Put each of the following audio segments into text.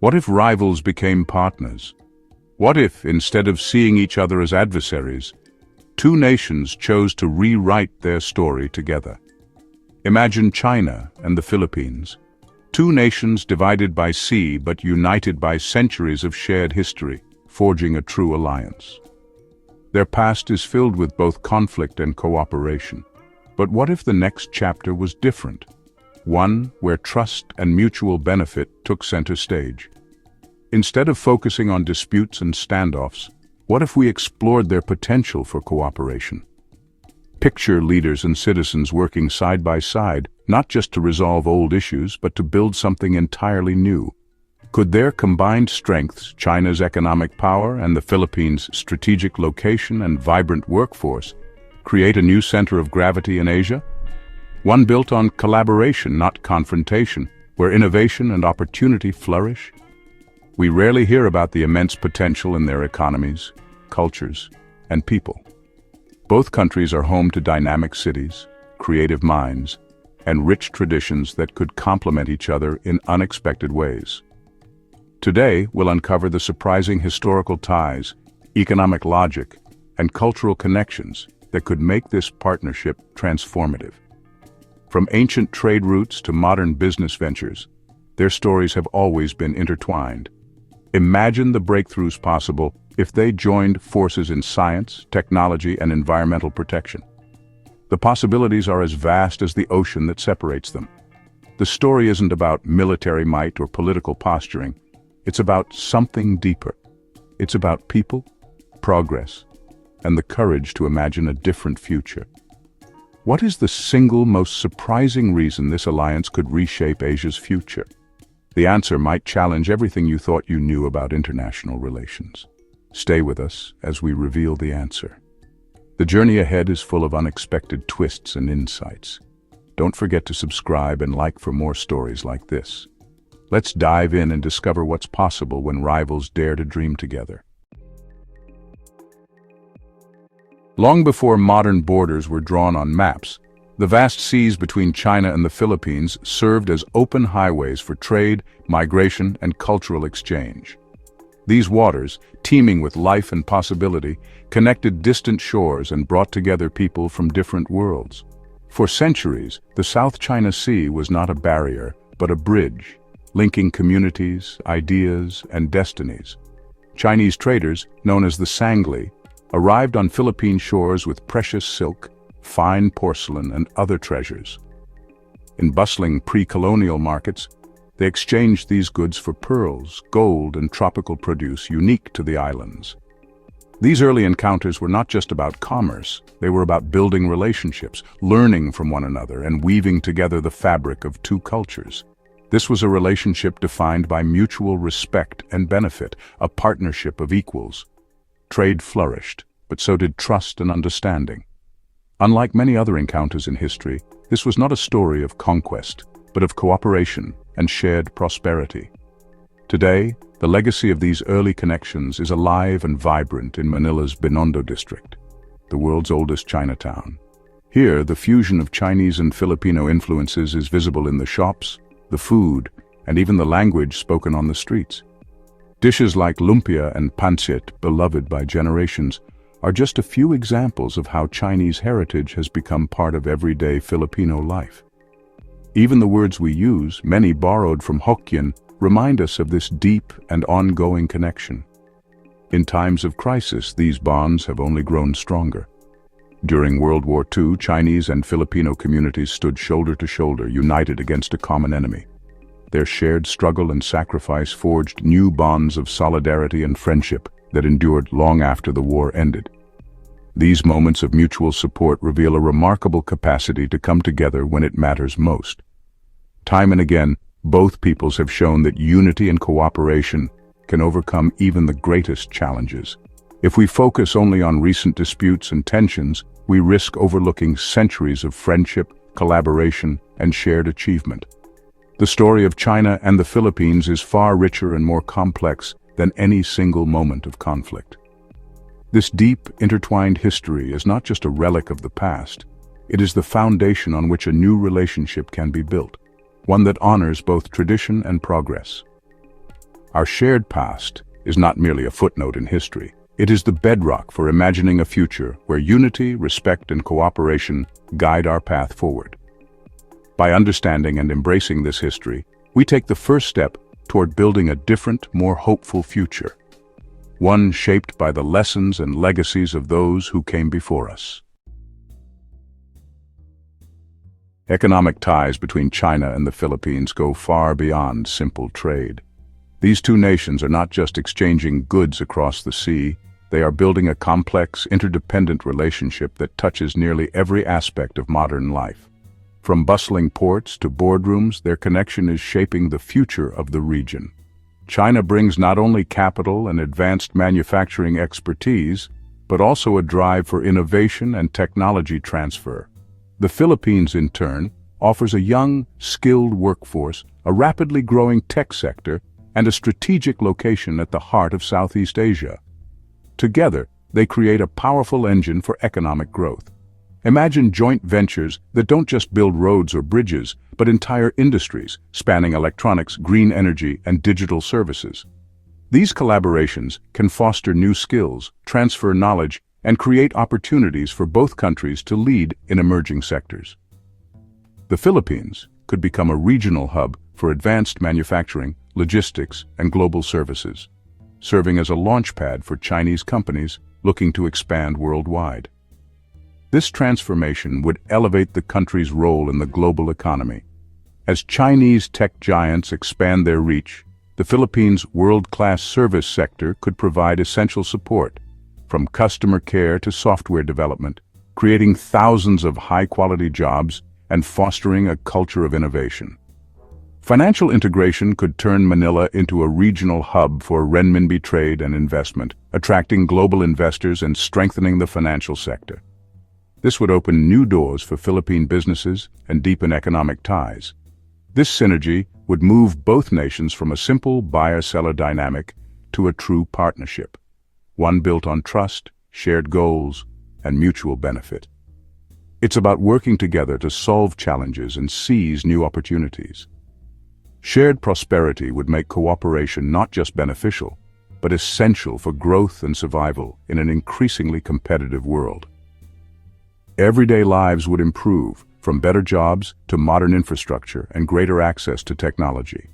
What if rivals became partners? What if, instead of seeing each other as adversaries, two nations chose to rewrite their story together? Imagine China and the Philippines, two nations divided by sea but united by centuries of shared history, forging a true alliance. Their past is filled with both conflict and cooperation. But what if the next chapter was different? One where trust and mutual benefit took center stage. Instead of focusing on disputes and standoffs, what if we explored their potential for cooperation? Picture leaders and citizens working side by side, not just to resolve old issues, but to build something entirely new. Could their combined strengths, China's economic power and the Philippines' strategic location and vibrant workforce, create a new center of gravity in Asia? One built on collaboration, not confrontation, where innovation and opportunity flourish? We rarely hear about the immense potential in their economies, cultures, and people. Both countries are home to dynamic cities, creative minds, and rich traditions that could complement each other in unexpected ways. Today, we'll uncover the surprising historical ties, economic logic, and cultural connections that could make this partnership transformative. From ancient trade routes to modern business ventures, their stories have always been intertwined. Imagine the breakthroughs possible if they joined forces in science, technology, and environmental protection. The possibilities are as vast as the ocean that separates them. The story isn't about military might or political posturing. It's about something deeper. It's about people, progress, and the courage to imagine a different future. What is the single most surprising reason this alliance could reshape Asia's future? The answer might challenge everything you thought you knew about international relations. Stay with us as we reveal the answer. The journey ahead is full of unexpected twists and insights. Don't forget to subscribe and like for more stories like this. Let's dive in and discover what's possible when rivals dare to dream together. Long before modern borders were drawn on maps, the vast seas between China and the Philippines served as open highways for trade, migration, and cultural exchange. These waters, teeming with life and possibility, connected distant shores and brought together people from different worlds. For centuries, the South China Sea was not a barrier, but a bridge, linking communities, ideas, and destinies. Chinese traders, known as the Sangli, arrived on Philippine shores with precious silk, fine porcelain, and other treasures. In bustling pre-colonial markets, they exchanged these goods for pearls, gold, and tropical produce unique to the islands. These early encounters were not just about commerce, they were about building relationships, learning from one another, and weaving together the fabric of two cultures. This was a relationship defined by mutual respect and benefit, a partnership of equals. Trade flourished, but so did trust and understanding. Unlike many other encounters in history, this was not a story of conquest, but of cooperation and shared prosperity. Today, the legacy of these early connections is alive and vibrant in Manila's Binondo district, the world's oldest Chinatown. Here, the fusion of Chinese and Filipino influences is visible in the shops, the food, and even the language spoken on the streets. Dishes like lumpia and pancit, beloved by generations, are just a few examples of how Chinese heritage has become part of everyday Filipino life. Even the words we use, many borrowed from Hokkien, remind us of this deep and ongoing connection. In times of crisis, these bonds have only grown stronger. During World War II, Chinese and Filipino communities stood shoulder to shoulder, united against a common enemy. Their shared struggle and sacrifice forged new bonds of solidarity and friendship that endured long after the war ended. These moments of mutual support reveal a remarkable capacity to come together when it matters most. Time and again, both peoples have shown that unity and cooperation can overcome even the greatest challenges. If we focus only on recent disputes and tensions, we risk overlooking centuries of friendship, collaboration, and shared achievement. The story of China and the Philippines is far richer and more complex than any single moment of conflict. This deep, intertwined history is not just a relic of the past, it is the foundation on which a new relationship can be built, one that honors both tradition and progress. Our shared past is not merely a footnote in history. It is the bedrock for imagining a future where unity, respect, and cooperation guide our path forward. By understanding and embracing this history, we take the first step toward building a different, more hopeful future. One shaped by the lessons and legacies of those who came before us. Economic ties between China and the Philippines go far beyond simple trade. These two nations are not just exchanging goods across the sea, they are building a complex, interdependent relationship that touches nearly every aspect of modern life. From bustling ports to boardrooms, their connection is shaping the future of the region. China brings not only capital and advanced manufacturing expertise, but also a drive for innovation and technology transfer. The Philippines, in turn, offers a young, skilled workforce, a rapidly growing tech sector, and a strategic location at the heart of Southeast Asia. Together, they create a powerful engine for economic growth. Imagine joint ventures that don't just build roads or bridges, but entire industries, spanning electronics, green energy, and digital services. These collaborations can foster new skills, transfer knowledge, and create opportunities for both countries to lead in emerging sectors. The Philippines could become a regional hub for advanced manufacturing, logistics, and global services, serving as a launchpad for Chinese companies looking to expand worldwide. This transformation would elevate the country's role in the global economy. As Chinese tech giants expand their reach, the Philippines' world-class service sector could provide essential support, from customer care to software development, creating thousands of high-quality jobs and fostering a culture of innovation. Financial integration could turn Manila into a regional hub for renminbi trade and investment, attracting global investors and strengthening the financial sector. This would open new doors for Philippine businesses and deepen economic ties. This synergy would move both nations from a simple buyer-seller dynamic to a true partnership, one built on trust, shared goals, and mutual benefit. It's about working together to solve challenges and seize new opportunities. Shared prosperity would make cooperation not just beneficial, but essential for growth and survival in an increasingly competitive world. Everyday lives would improve, from better jobs to modern infrastructure and greater access to technology.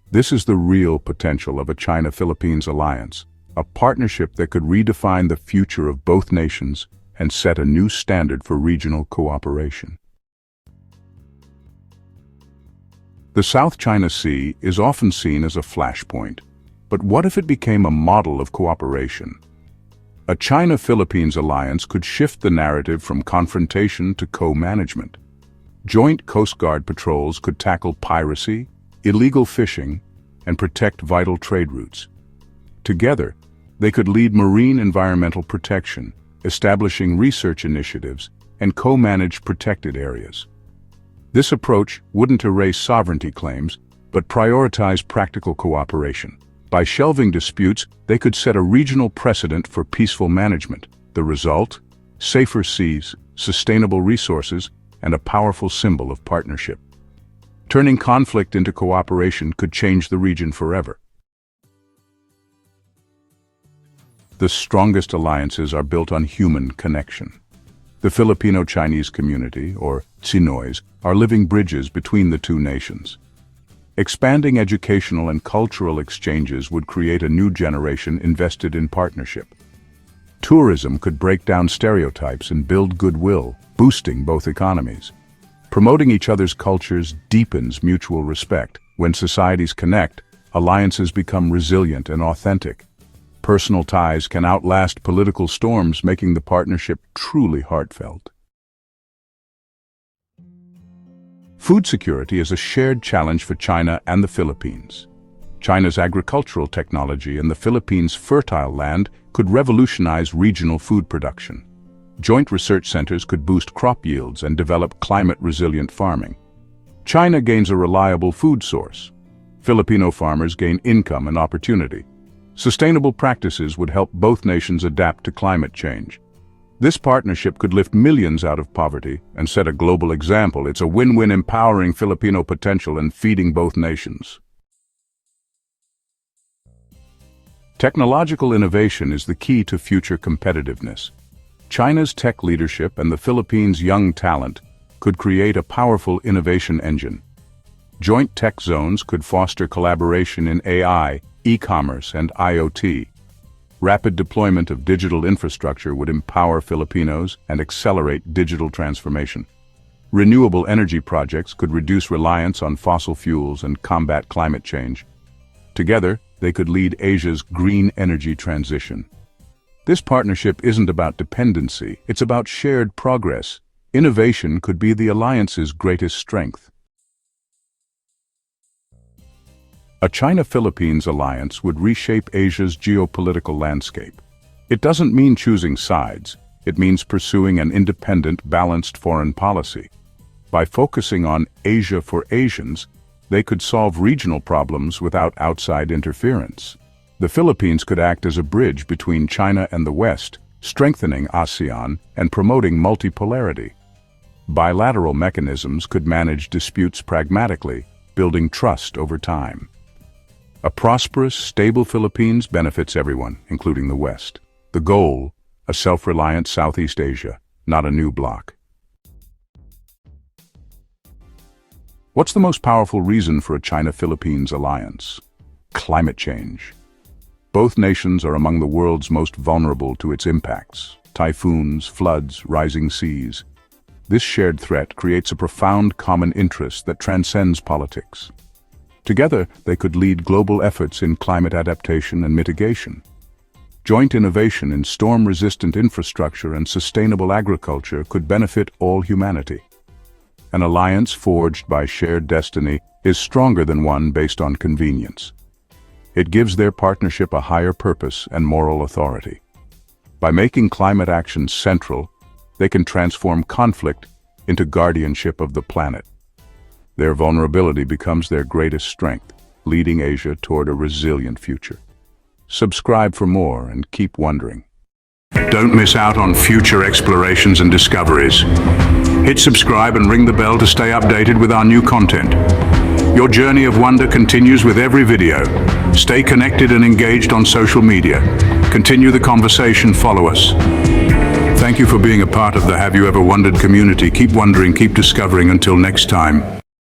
This is the real potential of a China-Philippines alliance, a partnership that could redefine the future of both nations and set a new standard for regional cooperation. The South China Sea is often seen as a flashpoint, but what if it became a model of cooperation? A China-Philippines alliance could shift the narrative from confrontation to co-management. Joint Coast Guard patrols could tackle piracy, illegal fishing, and protect vital trade routes. Together, they could lead marine environmental protection, establishing research initiatives, and co-manage protected areas. This approach wouldn't erase sovereignty claims, but prioritize practical cooperation. By shelving disputes, they could set a regional precedent for peaceful management. The result? Safer seas, sustainable resources, and a powerful symbol of partnership. Turning conflict into cooperation could change the region forever. The strongest alliances are built on human connection. The Filipino-Chinese community, or Tsinoys, are living bridges between the two nations. Expanding educational and cultural exchanges would create a new generation invested in partnership. Tourism could break down stereotypes and build goodwill, boosting both economies. Promoting each other's cultures deepens mutual respect. When societies connect, alliances become resilient and authentic. Personal ties can outlast political storms, making the partnership truly heartfelt. Food security is a shared challenge for China and the Philippines. China's agricultural technology and the Philippines' fertile land could revolutionize regional food production. Joint research centers could boost crop yields and develop climate-resilient farming. China gains a reliable food source. Filipino farmers gain income and opportunity. Sustainable practices would help both nations adapt to climate change. This partnership could lift millions out of poverty and set a global example. It's a win-win, empowering Filipino potential and feeding both nations. Technological innovation is the key to future competitiveness. China's tech leadership and the Philippines' young talent could create a powerful innovation engine. Joint tech zones could foster collaboration in AI, e-commerce, and IoT. Rapid deployment of digital infrastructure would empower Filipinos and accelerate digital transformation. Renewable energy projects could reduce reliance on fossil fuels and combat climate change. Together, they could lead Asia's green energy transition. This partnership isn't about dependency, it's about shared progress. Innovation could be the alliance's greatest strength. A China-Philippines alliance would reshape Asia's geopolitical landscape. It doesn't mean choosing sides, it means pursuing an independent, balanced foreign policy. By focusing on Asia for Asians, they could solve regional problems without outside interference. The Philippines could act as a bridge between China and the West, strengthening ASEAN and promoting multipolarity. Bilateral mechanisms could manage disputes pragmatically, building trust over time. A prosperous, stable Philippines benefits everyone, including the West. The goal, a self-reliant Southeast Asia, not a new bloc. What's the most powerful reason for a China-Philippines alliance? Climate change. Both nations are among the world's most vulnerable to its impacts. Typhoons, floods, rising seas. This shared threat creates a profound common interest that transcends politics. Together, they could lead global efforts in climate adaptation and mitigation. Joint innovation in storm-resistant infrastructure and sustainable agriculture could benefit all humanity. An alliance forged by shared destiny is stronger than one based on convenience. It gives their partnership a higher purpose and moral authority. By making climate action central, they can transform conflict into guardianship of the planet. Their vulnerability becomes their greatest strength, leading Asia toward a resilient future. Subscribe for more and keep wondering. Don't miss out on future explorations and discoveries. Hit subscribe and ring the bell to stay updated with our new content. Your journey of wonder continues with every video. Stay connected and engaged on social media. Continue the conversation, follow us. Thank you for being a part of the Have You Ever Wondered community. Keep wondering, keep discovering. Until next time.